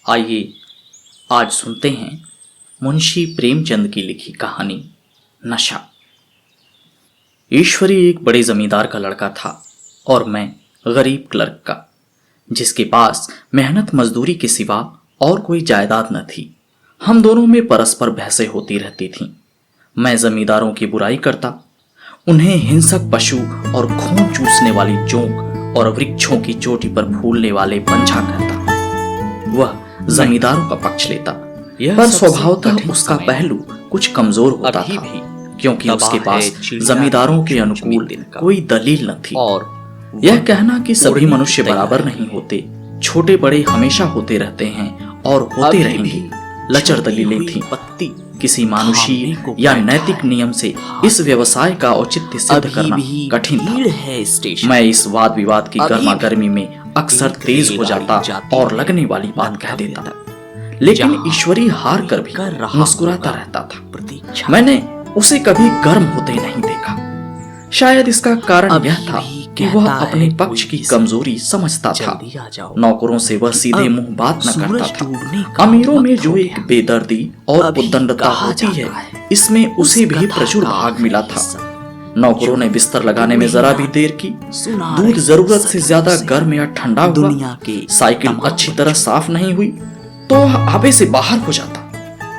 आइए आज सुनते हैं मुंशी प्रेमचंद की लिखी कहानी नशा। ईश्वरी एक बड़े जमींदार का लड़का था और मैं गरीब क्लर्क का, जिसके पास मेहनत मजदूरी के सिवा और कोई जायदाद न थी। हम दोनों में परस्पर बहसें होती रहती थीं। मैं जमींदारों की बुराई करता, उन्हें हिंसक पशु और खून चूसने वाली जोंक और वृक्षों की चोटी पर फूलने वाले पंछा कहता। वह जमींदारों का पक्ष लेता, पर स्वभावतः उसका पहलू कुछ कमजोर होता था, क्योंकि उसके पास जमींदारों के अनुकूल कोई दलील न थी। और यह कहना कि सभी मनुष्य बराबर नहीं होते, छोटे बड़े हमेशा होते रहते हैं और होते रहेंगे, लचर दलीलें थी। किसी मानुषी या नैतिक नियम से इस व्यवसाय का औचित्य सिद्ध करना कठिन था। मैं इस वाद विवाद की गर्मा गर्मी में अक्सर तेज हो जाता और लगने वाली बात कह देता, लेकिन ईश्वरी हार कर भी मुस्कुराता रहता था। मैंने उसे कभी गर्म होते नहीं देखा। शायद इसका कारण यह था कि वह अपने पक्ष की कमजोरी समझता था। नौकरों से वह सीधे मुंह बात न करता था। अमीरों में जो एक बेदर्दी और उद्दंडता होती है, इसमें उसे भी प्रचुर भाग मिला था। नौकरों ने बिस्तर लगाने में जरा भी देर की, दूध जरूरत से ज्यादा गर्म या ठंडा हुआ, साइकिल अच्छी तरह साफ नहीं हुई तो हवा से बाहर हो जाता,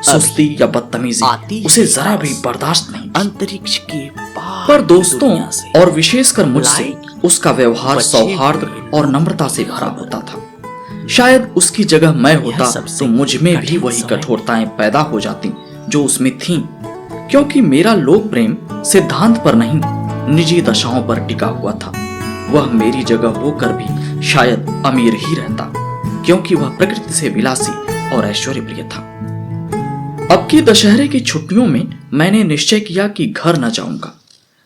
सुस्ती या बदतमीजी उसे जरा भी बर्दाश्त नहीं। अंतरिक्ष के पर दोस्तों और विशेषकर मुझसे उसका व्यवहार सौहार्द और नम्रता से भरा होता था। शायद उसकी जगह मैं होता तो मुझ में भी वही कठोरताएं पैदा हो जाती जो उसमें थीं, क्योंकि मेरा लोक प्रेम सिद्धांत पर नहीं, निजी दशाओं पर टिका हुआ था। वह मेरी जगह होकर भी शायद अमीर ही रहता, क्योंकि वह प्रकृति से विलासी और ऐश्वर्य प्रिय था। अब की दशहरे की छुट्टियों में मैंने निश्चय किया कि घर न जाऊंगा।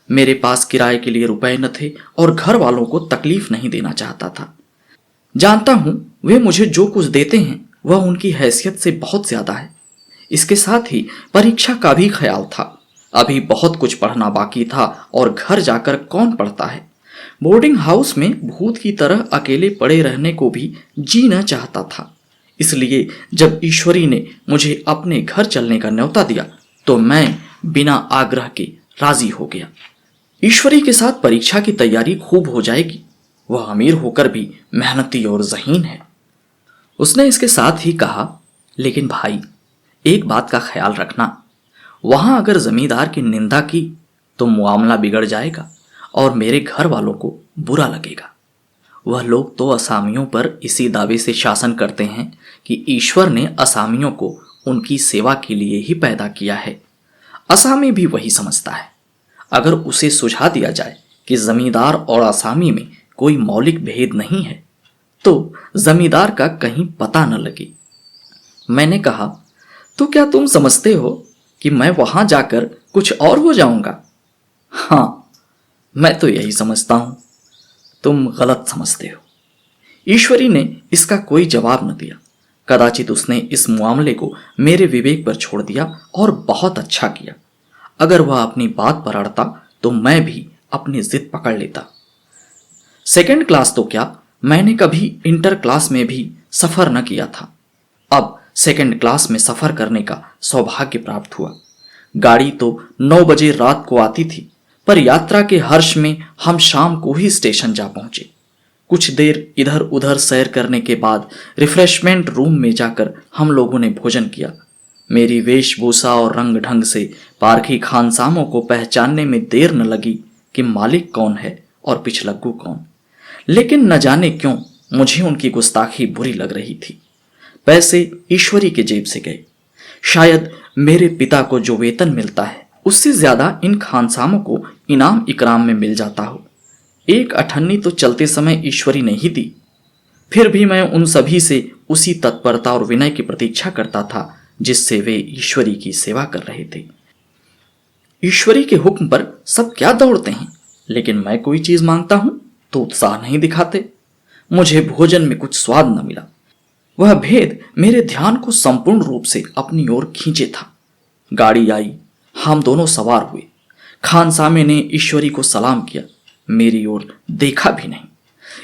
मेरे पास किराए के लिए रुपए न थे और घर वालों को तकलीफ नहीं देना चाहता था। जानता हूं वे मुझे जो कुछ देते हैं वह उनकी हैसियत से बहुत ज्यादा है। इसके साथ ही परीक्षा का भी ख्याल था। अभी बहुत कुछ पढ़ना बाकी था और घर जाकर कौन पढ़ता है। बोर्डिंग हाउस में भूत की तरह अकेले पड़े रहने को भी जी न चाहता था। इसलिए जब ईश्वरी ने मुझे अपने घर चलने का न्योता दिया तो मैं बिना आग्रह के राजी हो गया। ईश्वरी के साथ परीक्षा की तैयारी खूब हो जाएगी। वह अमीर होकर भी मेहनती और ज़हीन है। उसने इसके साथ ही कहा, लेकिन भाई एक बात का ख्याल रखना, वहां अगर जमींदार की निंदा की तो मामला बिगड़ जाएगा और मेरे घर वालों को बुरा लगेगा। वह लोग तो असामियों पर इसी दावे से शासन करते हैं कि ईश्वर ने असामियों को उनकी सेवा के लिए ही पैदा किया है। असामी भी वही समझता है। अगर उसे सुझा दिया जाए कि जमींदार और असामी में कोई मौलिक भेद नहीं है तो जमींदार का कहीं पता न लगे। मैंने कहा, तो क्या तुम समझते हो कि मैं वहां जाकर कुछ और हो जाऊंगा? हाँ, मैं तो यही समझता हूं। तुम गलत समझते हो। ईश्वरी ने इसका कोई जवाब न दिया। कदाचित उसने इस मामले को मेरे विवेक पर छोड़ दिया और बहुत अच्छा किया। अगर वह अपनी बात पर अड़ता तो मैं भी अपनी जिद पकड़ लेता। सेकंड क्लास तो क्या, मैंने कभी इंटर क्लास में भी सफर न किया था। अब सेकंड क्लास में सफर करने का सौभाग्य प्राप्त हुआ। गाड़ी तो 9 बजे रात को आती थी, पर यात्रा के हर्ष में हम शाम को ही स्टेशन जा पहुंचे। कुछ देर इधर उधर सैर करने के बाद रिफ्रेशमेंट रूम में जाकर हम लोगों ने भोजन किया। मेरी वेशभूषा और रंग ढंग से पारखी खानसामों को पहचानने में देर न लगी कि मालिक कौन है और पिछलग्गू कौन। लेकिन न जाने क्यों मुझे उनकी गुस्ताखी बुरी लग रही थी। पैसे ईश्वरी के जेब से गए। शायद मेरे पिता को जो वेतन मिलता है उससे ज्यादा इन खानसामों को इनाम इकराम में मिल जाता हो। एक अठन्नी तो चलते समय ईश्वरी ने ही दी। फिर भी मैं उन सभी से उसी तत्परता और विनय की प्रतीक्षा करता था जिससे वे ईश्वरी की सेवा कर रहे थे। ईश्वरी के हुक्म पर सब क्या दौड़ते हैं, लेकिन मैं कोई चीज मांगता हूं तो उत्साह नहीं दिखाते। मुझे भोजन में कुछ स्वाद न मिला। वह भेद मेरे ध्यान को संपूर्ण रूप से अपनी ओर खींचे था। गाड़ी आई, हम दोनों सवार हुए। खानसामे ने ईश्वरी को सलाम किया, मेरी ओर देखा भी नहीं।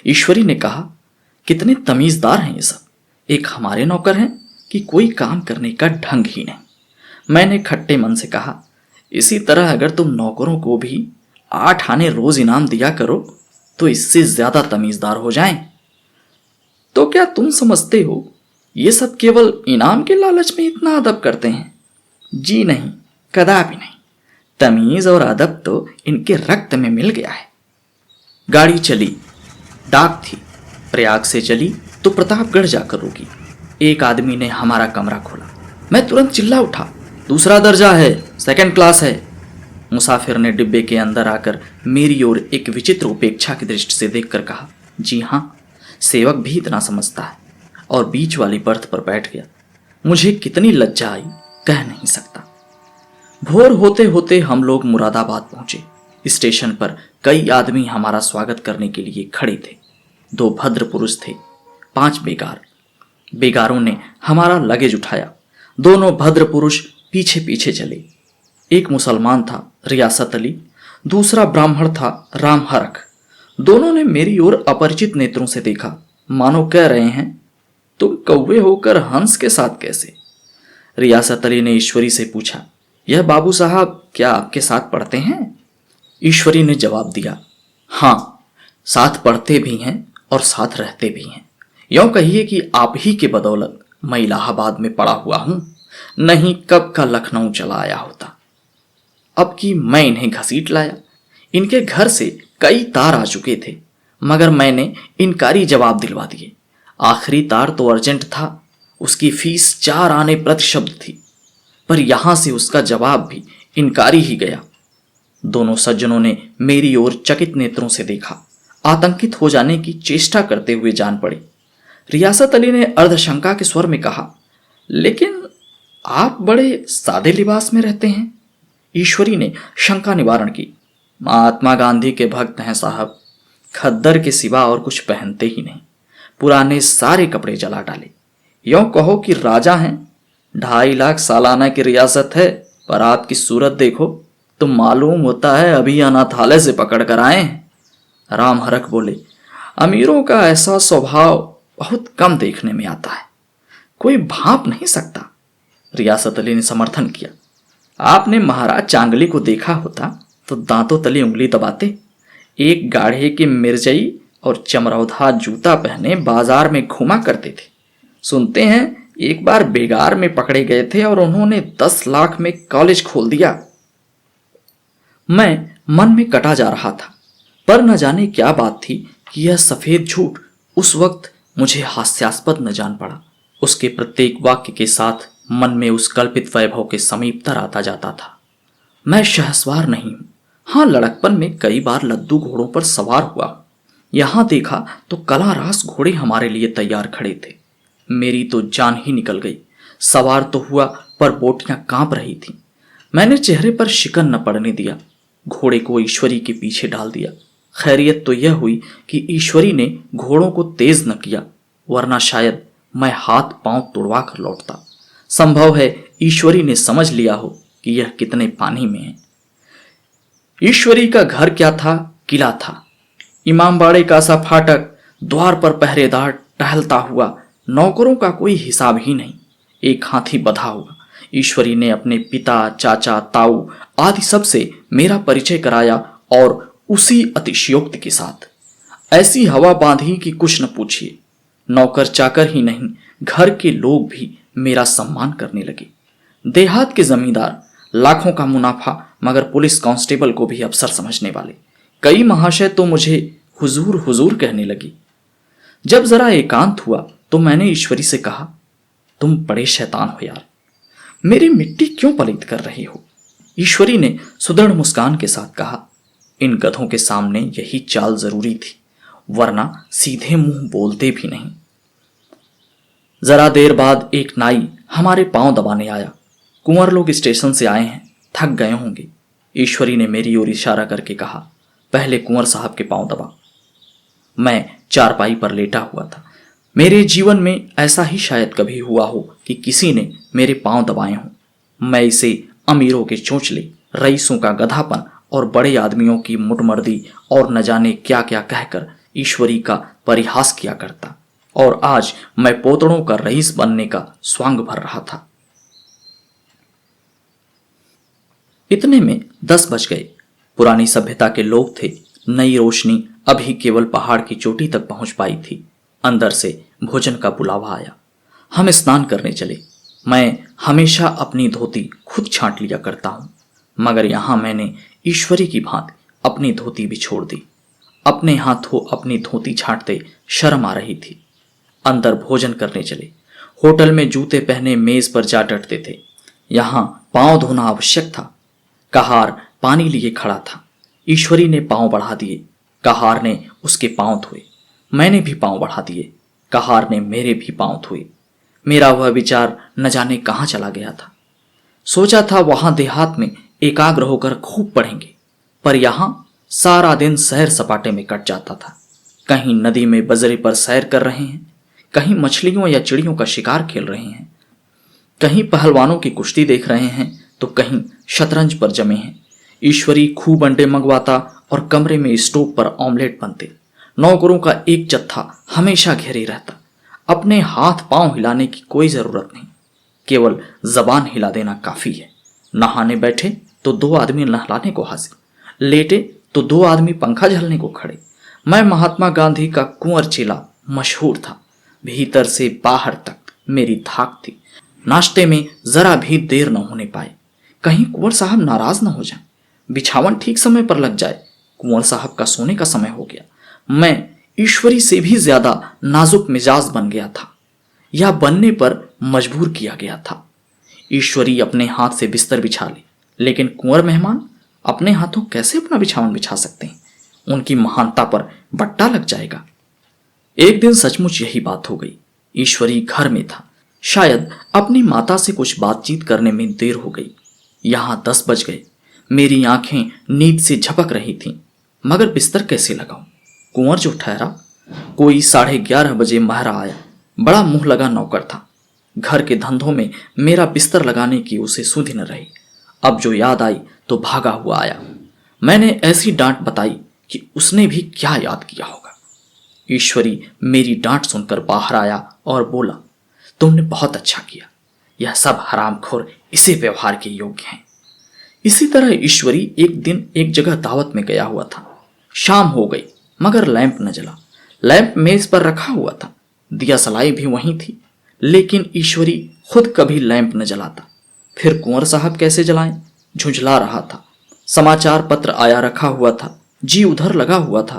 ईश्वरी ने कहा, कितने तमीजदार हैं ये सब, एक हमारे नौकर हैं कि कोई काम करने का ढंग ही नहीं। मैंने खट्टे मन से कहा, इसी तरह अगर तुम नौकरों को भी 8 आने रोज इनाम दिया करो तो इससे ज्यादा तमीजदार हो जाएं। तो क्या तुम समझते हो ये सब केवल इनाम के लालच में इतना अदब करते हैं? जी नहीं, कदापि नहीं। तमीज और अदब तो इनके रक्त में मिल गया है। गाड़ी चली। डाक थी, प्रयाग से चली तो प्रतापगढ़ जाकर रुकी। एक आदमी ने हमारा कमरा खोला। मैं तुरंत चिल्ला उठा, दूसरा दर्जा है, सेकंड क्लास है। मुसाफिर ने डिब्बे के अंदर आकर मेरी ओर एक विचित्र उपेक्षा की दृष्टि से देखकर कहा, जी हाँ, सेवक भी इतना समझता है, और बीच वाली बर्थ पर बैठ गया। मुझे कितनी लज्जा आई, कह नहीं सकता। भोर होते होते हम लोग मुरादाबाद पहुंचे। स्टेशन पर कई आदमी हमारा स्वागत करने के लिए खड़े थे। 2 भद्र पुरुष थे, 5 बेगार। बेगारों ने हमारा लगेज उठाया। दोनों भद्र पुरुष पीछे पीछे चले। एक मुसलमान था, रियासत अली, दूसरा ब्राह्मण था, राम हरख। दोनों ने मेरी ओर अपरिचित नेत्रों से देखा, मानो कह रहे हैं, तुम कौवे होकर हंस के साथ कैसे? रियासत अली ने ईश्वरी से पूछा, यह बाबू साहब क्या आपके साथ पढ़ते हैं? ईश्वरी ने जवाब दिया, हाँ, साथ पढ़ते भी हैं और साथ रहते भी हैं। यूं कहिए कि आप ही के बदौलत मैं इलाहाबाद में पड़ा हुआ हूं, नहीं कब का लखनऊ चला आया होता। अब कि मैं इन्हें घसीट लाया। इनके घर से कई तार आ चुके थे, मगर मैंने इनकारी जवाब दिलवा दिए। आखिरी तार तो अर्जेंट था, उसकी फीस 4 आने प्रति शब्द थी, पर यहां से उसका जवाब भी इनकारी ही गया। दोनों सज्जनों ने मेरी ओर चकित नेत्रों से देखा, आतंकित हो जाने की चेष्टा करते हुए जान पड़े। रियासत अली ने अर्धशंका के स्वर में कहा, लेकिन आप बड़े सादे लिबास में रहते हैं। ईश्वरी ने शंका निवारण की, महात्मा गांधी के भक्त हैं साहब, खद्दर के सिवा और कुछ पहनते ही नहीं। पुराने सारे कपड़े जला डाले। यों कहो कि राजा हैं। 2.5 लाख सालाना की रियासत है, पर आपकी सूरत देखो तो मालूम होता है अभी अनाथालय से पकड़ कर आए हैं। राम हरख बोले, अमीरों का ऐसा स्वभाव बहुत कम देखने में आता है, कोई भांप नहीं सकता। रियासत अली ने समर्थन किया, आपने महाराज चांगली को देखा होता तो दांतों तले उंगली दबाते। एक गाढ़े के मिर्जई और चमरौधा जूता पहने बाजार में घूमा करते थे। सुनते हैं एक बार बेगार में पकड़े गए थे और उन्होंने 10 लाख में कॉलेज खोल दिया। मैं मन में कटा जा रहा था, पर न जाने क्या बात थी कि यह सफेद झूठ उस वक्त मुझे हास्यास्पद न जान पड़ा। उसके प्रत्येक वाक्य के साथ मन में उस कल्पित वैभव के समीप तर आता जाता था। मैं शहसवार नहीं हूं, हाँ, लड़कपन में कई बार लद्दू घोड़ों पर सवार हुआ। यहां देखा तो कलारास घोड़े हमारे लिए तैयार खड़े थे। मेरी तो जान ही निकल गई। सवार तो हुआ, पर बोटियां कांप रही थीं। मैंने चेहरे पर शिकन न पड़ने दिया। घोड़े को ईश्वरी के पीछे डाल दिया। खैरियत तो यह हुई कि ईश्वरी ने घोड़ों को तेज न किया, वरना शायद मैं हाथ पांव तुड़वा कर लौटता। संभव है ईश्वरी ने समझ लिया हो कि यह कितने पानी में है। ईश्वरी का घर क्या था, किला था। इमामबाड़े का सा फाटक, द्वार पर पहरेदार टहलता हुआ, नौकरों का कोई हिसाब ही नहीं। एक हाथी बधा हुआ। ईश्वरी ने अपने पिता, चाचा, ताऊ आदि सबसे मेरा परिचय कराया, और उसी अतिशयोक्ति के साथ ऐसी हवा बांधी कि कुछ न पूछिए। नौकर चाकर ही नहीं, घर के लोग भी मेरा सम्मान करने लगे। देहात के जमींदार, लाखों का मुनाफा, मगर पुलिस कांस्टेबल को भी अफसर समझने वाले कई महाशय तो मुझे हुजूर हुजूर कहने लगी। जब जरा एकांत हुआ तो मैंने ईश्वरी से कहा, तुम बड़े शैतान हो यार, मेरी मिट्टी क्यों पलीत कर रहे हो? ईश्वरी ने सुदृढ़ मुस्कान के साथ कहा, इन गधों के सामने यही चाल जरूरी थी, वरना सीधे मुंह बोलते भी नहीं। जरा देर बाद एक नाई हमारे पांव दबाने आया। कुंवर लोग स्टेशन से आए हैं, थक गए होंगे। ईश्वरी ने मेरी ओर इशारा करके कहा, पहले कुंवर साहब के पांव दबा। मैं चारपाई पर लेटा हुआ था। मेरे जीवन में ऐसा ही शायद कभी हुआ हो कि किसी ने मेरे पांव दबाए हों। मैं इसे अमीरों के चोंचले, रईसों का गधापन और बड़े आदमियों की मुटमर्दी और न जाने क्या क्या कहकर ईश्वरी का परिहास किया करता। और आज मैं पोतड़ों का रईस बनने का स्वांग भर रहा था। इतने में 10 बज गए। पुरानी सभ्यता के लोग थे। नई रोशनी अभी केवल पहाड़ की चोटी तक पहुंच पाई थी। अंदर से भोजन का बुलावा आया। हम स्नान करने चले। मैं हमेशा अपनी धोती खुद छांट लिया करता हूं, मगर यहां मैंने ईश्वरी की भांति अपनी धोती भी छोड़ दी। अपने हाथों अपनी धोती छांटते शर्म आ रही थी। अंदर भोजन करने चले। होटल में जूते पहने मेज पर जा डटते थे। यहां पांव धोना आवश्यक था। कहार पानी लिए खड़ा था। ईश्वरी ने पांव बढ़ा दिए। कहार ने उसके पांव धोए। मैंने भी पांव बढ़ा दिए। कहार ने मेरे भी पांव धोए। मेरा वह विचार न जाने कहां चला गया था। सोचा था वहां देहात में एकाग्र होकर खूब पढ़ेंगे, पर यहां सारा दिन सैर सपाटे में कट जाता था। कहीं नदी में बजरे पर सैर कर रहे हैं, कहीं मछलियों या चिड़ियों का शिकार खेल रहे हैं, कहीं पहलवानों की कुश्ती देख रहे हैं, तो कहीं शतरंज पर जमे हैं। ईश्वरी खूब अंडे मंगवाता और कमरे में स्टोव पर ऑमलेट बनते। नौकरों का एक जत्था हमेशा घेरे रहता। अपने हाथ पांव हिलाने की कोई जरूरत नहीं, केवल जबान हिला देना काफी है। नहाने बैठे तो 2 आदमी नहलाने को हाजिर, लेटे तो 2 आदमी पंखा झलने को खड़े। मैं महात्मा गांधी का कुंवर चेला मशहूर था। भीतर से बाहर तक मेरी धाक थी। नाश्ते में जरा भी देर न होने पाए, कहीं कुंवर साहब नाराज न हो जाए, बिछावन ठीक समय पर लग जाए। कुंवर साहब का सोने का समय हो गया। मैं ईश्वरी से भी ज्यादा नाजुक मिजाज बन गया था, या बनने पर मजबूर किया गया था। ईश्वरी अपने हाथ से बिस्तर बिछा ले, लेकिन कुंवर मेहमान अपने हाथों कैसे अपना बिछावन बिछा सकते हैं? उनकी महानता पर बट्टा लग जाएगा। एक दिन सचमुच यही बात हो गई। ईश्वरी घर में था। शायद अपनी माता से कुछ बातचीत करने में देर हो गई। यहां 10 बज गए। मेरी आंखें नींद से झपक रही थीं, मगर बिस्तर कैसे लगाऊं? कुंवर जो ठहरा। कोई 11:30 बजे महरा आया। बड़ा मुंह लगा नौकर था। घर के धंधों में मेरा बिस्तर लगाने की उसे सुधि न रही। अब जो याद आई तो भागा हुआ आया। मैंने ऐसी डांट बताई कि उसने भी क्या याद किया होगा। ईश्वरी मेरी डांट सुनकर बाहर आया और बोला, तुमने बहुत अच्छा किया। यह सब हरामखोर इसी व्यवहार के योग्य हैं। इसी तरह ईश्वरी एक दिन एक जगह दावत में गया हुआ था। शाम हो गई, मगर लैंप न जला। लैंप मेज पर रखा हुआ था। दिया सलाई भी वहीं थी, लेकिन ईश्वरी खुद कभी लैंप न जलाता। फिर कुंवर साहब कैसे जलाएं? झुंझला रहा था। समाचार पत्र आया रखा हुआ था। जी उधर लगा हुआ था,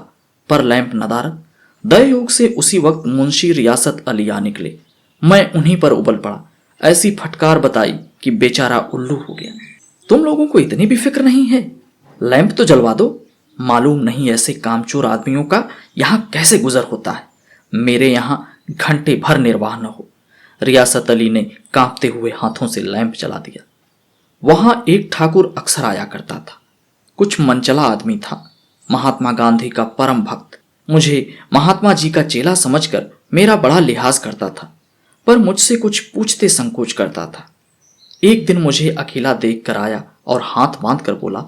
पर लैंप नदारद। दयोग से उसी वक्त मुंशी रियासत अली आ निकले। मैं उन्हीं पर उबल पड़ा। ऐसी फटकार बताई कि बेचारा उल्लू हो गया। तुम लोगों को इतनी भी फिक्र नहीं है? लैंप तो जलवा दो। मालूम नहीं ऐसे कामचोर आदमियों का यहां कैसे गुजर होता है। मेरे यहां घंटे भर निर्वाह न हो। रियासत अली ने कांपते हुए हाथों से लैंप जला दिया। वहां एक ठाकुर अक्सर आया करता था। कुछ मनचला आदमी था। महात्मा गांधी का परम भक्त। मुझे महात्मा जी का चेला समझकर मेरा बड़ा लिहाज करता था, पर मुझसे कुछ पूछते संकोच करता था। एक दिन मुझे अकेला देख कर आया और हाथ बांध कर बोला,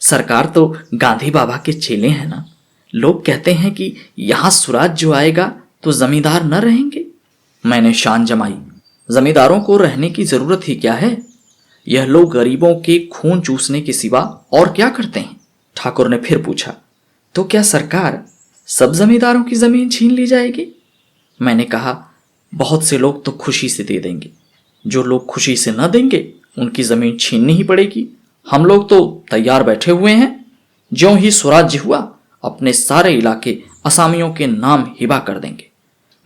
सरकार तो गांधी बाबा के चेले हैं ना। लोग कहते हैं कि यहां सुराज जो आएगा तो जमींदार न रहेंगे। मैंने शान जमाई, जमींदारों को रहने की जरूरत ही क्या है? यह लोग गरीबों के खून चूसने के सिवा और क्या करते हैं? ठाकुर ने फिर पूछा, तो क्या सरकार सब जमींदारों की जमीन छीन ली जाएगी? मैंने कहा, बहुत से लोग तो खुशी से दे देंगे। जो लोग खुशी से न देंगे उनकी जमीन छीननी ही पड़ेगी। हम लोग तो तैयार बैठे हुए हैं। ज्यों ही स्वराज्य हुआ अपने सारे इलाके असामियों के नाम हिबा कर देंगे।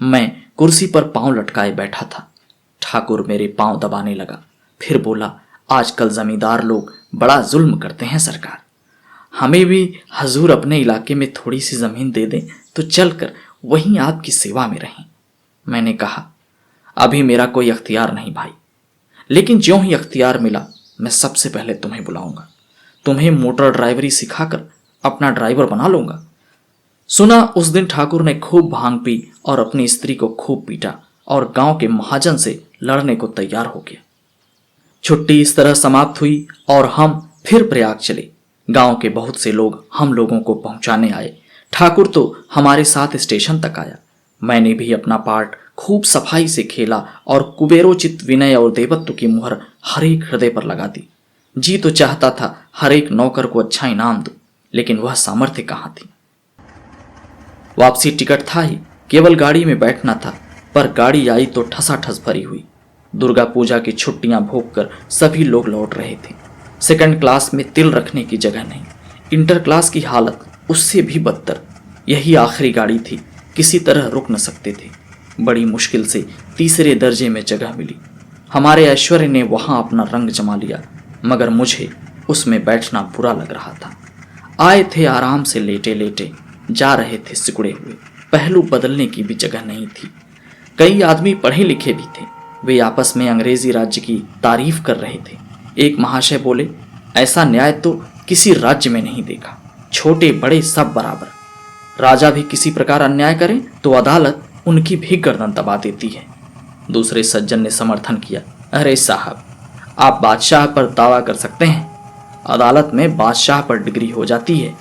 मैं कुर्सी पर पांव लटकाए बैठा था। ठाकुर मेरे पांव दबाने लगा। फिर बोला, आजकल जमींदार लोग बड़ा जुल्म करते हैं सरकार। हमें भी हजूर अपने इलाके में थोड़ी सी जमीन दे दें तो चलकर वहीं आपकी सेवा में रहें। मैंने कहा, अभी मेरा कोई अख्तियार नहीं भाई, लेकिन ज्यों ही अख्तियार मिला मैं सबसे पहले तुम्हें बुलाऊंगा। तुम्हें मोटर ड्राइवरी सिखाकर अपना ड्राइवर बना लूंगा। सुना उस दिन ठाकुर ने खूब भांग पी और अपनी स्त्री को खूब पीटा और गांव के महाजन से लड़ने को तैयार हो गया। छुट्टी इस तरह समाप्त हुई और हम फिर प्रयाग चले। गांव के बहुत से लोग हम लोगों को पहुंचाने आए। ठाकुर तो हमारे साथ स्टेशन तक आया। मैंने भी अपना पार्ट खूब सफाई से खेला और कुबेरोचित विनय और देवत्व की मुहर हर एक हृदय पर लगा दी। जी तो चाहता था हर एक नौकर को अच्छा इनाम दूं, लेकिन वह सामर्थ्य कहाँ थी। वापसी टिकट था ही, केवल गाड़ी में बैठना था, पर गाड़ी आई तो ठसाठस भरी हुई। दुर्गा पूजा की छुट्टियां भोगकर सभी लोग लौट रहे थे। सेकंड क्लास में तिल रखने की जगह नहीं, इंटर क्लास की हालत उससे भी बदतर। यही आखिरी गाड़ी थी, किसी तरह रुक न सकते थे। बड़ी मुश्किल से तीसरे दर्जे में जगह मिली। हमारे ऐश्वर्य ने वहां अपना रंग जमा लिया, मगर मुझे उसमें बैठना बुरा लग रहा था। आए थे आराम से लेटे लेटे, जा रहे थे सिकुड़े हुए। पहलू बदलने की भी जगह नहीं थी। कई आदमी पढ़े लिखे भी थे, वे आपस में अंग्रेजी राज्य की तारीफ कर रहे थे। एक महाशय बोले, ऐसा न्याय तो किसी राज्य में नहीं देखा, छोटे बड़े सब बराबर। राजा भी किसी प्रकार अन्याय करें तो अदालत उनकी भी गर्दन दबा देती है। दूसरे सज्जन ने समर्थन किया, अरे साहब, आप बादशाह पर दावा कर सकते हैं, अदालत में बादशाह पर डिग्री हो जाती है।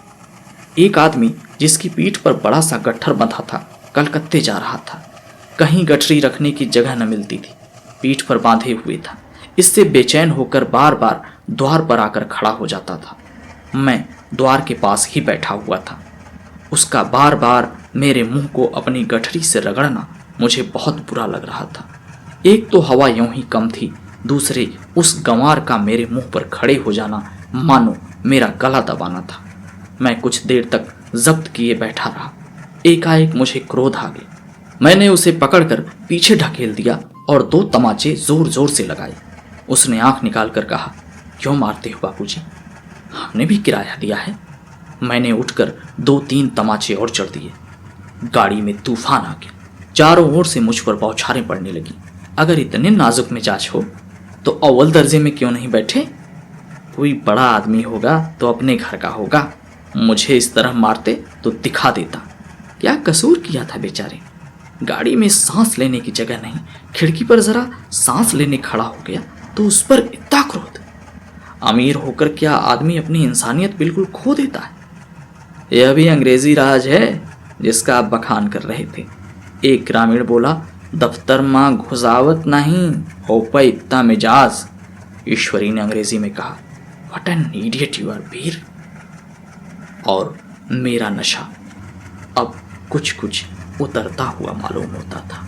एक आदमी जिसकी पीठ पर बड़ा सा गट्ठर बंधा था, कलकत्ते जा रहा था। कहीं गठरी रखने की जगह न मिलती थी, पीठ पर बांधे हुए था। इससे बेचैन होकर बार बार द्वार पर आकर खड़ा हो जाता था। मैं द्वार के पास ही बैठा हुआ था। उसका बार बार मेरे मुंह को अपनी गठरी से रगड़ना मुझे बहुत बुरा लग रहा था। एक तो हवा यूं ही कम थी, दूसरे उस गंवार का मेरे मुंह पर खड़े हो जाना मानो मेरा गला दबाना था। मैं कुछ देर तक जब्त किए बैठा रहा। एकाएक मुझे क्रोध आ गया। मैंने उसे पकड़कर पीछे ढकेल दिया और 2 तमाचे जोर जोर से लगाए। उसने आंख निकालकर कहा, क्यों मारते हो बाबूजी, हमने भी किराया दिया है। मैंने उठकर 2-3 तमाचे और चढ़ दिए। गाड़ी में तूफान आ गया। चारों ओर से मुझ पर बौछारें पड़ने लगी। अगर इतने नाजुक मिजाज हो तो अव्वल दर्जे में क्यों नहीं बैठे? कोई बड़ा आदमी होगा तो अपने घर का होगा, मुझे इस तरह मारते तो दिखा देता। क्या कसूर किया था बेचारे? गाड़ी में सांस लेने की जगह नहीं, खिड़की पर जरा सांस लेने खड़ा हो गया तो उस पर इतना क्रोध। अमीर होकर क्या आदमी अपनी इंसानियत बिल्कुल खो देता है? यह भी अंग्रेजी राज है जिसका आप बखान कर रहे थे। एक ग्रामीण बोला, दफ्तर मां घुसावत नहीं हो पाई इतना मिजाज। ईश्वरी ने अंग्रेजी में कहा, what an idiot you are Veer. और मेरा नशा अब कुछ कुछ उतरता हुआ मालूम होता था।